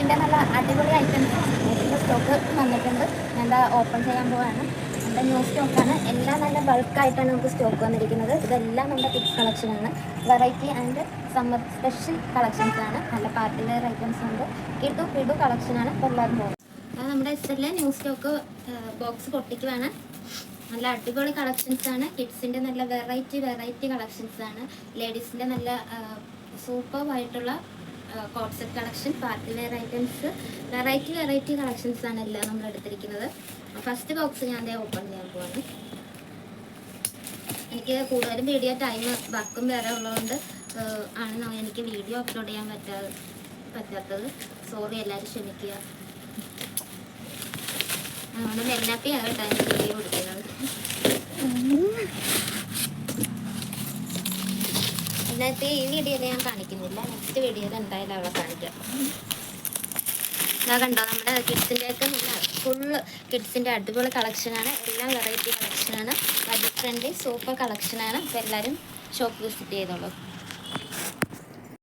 കിഡ്സിൻ്റെ നല്ല അടിപൊളി items stock വന്നിട്ടുണ്ട്. ഞാൻ ഓപ്പൺ ചെയ്യാൻ പോവാണ്. നമ്മുടെ ന്യൂ സ്റ്റോക്കാണ്. എല്ലാം നല്ല ബൾക്കായിട്ടാണ് നമുക്ക് സ്റ്റോക്ക് വന്നിരിക്കുന്നത്. ഇതെല്ലാം നമ്മുടെ കിഡ്സ് കളക്ഷനാണ്. വെറൈറ്റി ആൻഡ് സമ്മർ സ്പെഷ്യൽ കളക്ഷൻസാണ്. നല്ല പാർട്ടി വെയർ ഐറ്റംസ് ഉണ്ട്. കിടു കളക്ഷനാണ്. അപ്പോൾ എല്ലാവരും പോകും. അത് നമ്മുടെ എസ്എല്ലിലെ ന്യൂ സ്റ്റോക്ക് ബോക്സ് പൊട്ടിക്കുവാണ്. നല്ല അടിപൊളി കളക്ഷൻസാണ്. കിഡ്സിൻ്റെ നല്ല വെറൈറ്റി കളക്ഷൻസാണ്. ലേഡീസിൻ്റെ നല്ല സൂപ്പർവായിട്ടുള്ള coat set collection, party wear items, variety കളക്ഷൻസാണ് എല്ലാം നമ്മൾ എടുത്തിരിക്കുന്നത്. ഫസ്റ്റ് ബോക്സ് ഞാൻ ഓപ്പൺ ചെയ്യാൻ പോവാണ്. എനിക്ക് കൂടുതലും വീഡിയോ ടൈം വർക്കും വേറെ ഉള്ളതുകൊണ്ട് ആണ് എനിക്ക് വീഡിയോ അപ്ലോഡ് ചെയ്യാൻ പറ്റാത്തത്. സോറി, എല്ലാവരും ക്ഷമിക്കുക. അതുകൊണ്ട് മെല്ലാപ്പിയാണ് കേട്ടോ വീഡിയോ കൊടുക്കുന്നത്. അതിനകത്ത് ഈ വീഡിയോയിൽ ഞാൻ കാണിക്കുന്നില്ല. നെക്സ്റ്റ് വീഡിയോയിൽ എന്തായാലും അവളെ കാണിക്കാം. ഇതാ കണ്ടോ, നമ്മുടെ കിഡ്സിൻ്റെയൊക്കെ ഫുള്ള് കിഡ്സിൻ്റെ അടിപൊളി കളക്ഷനാണ്. എല്ലാം വെറൈറ്റി കളക്ഷനാണ്. ബഡ്ജറ്റ് ഫ്രണ്ട്ലി സൂപ്പർ കളക്ഷനാണ്. അപ്പോൾ എല്ലാവരും ഷോപ്പ് വിസിറ്റ് ചെയ്തോളൂ.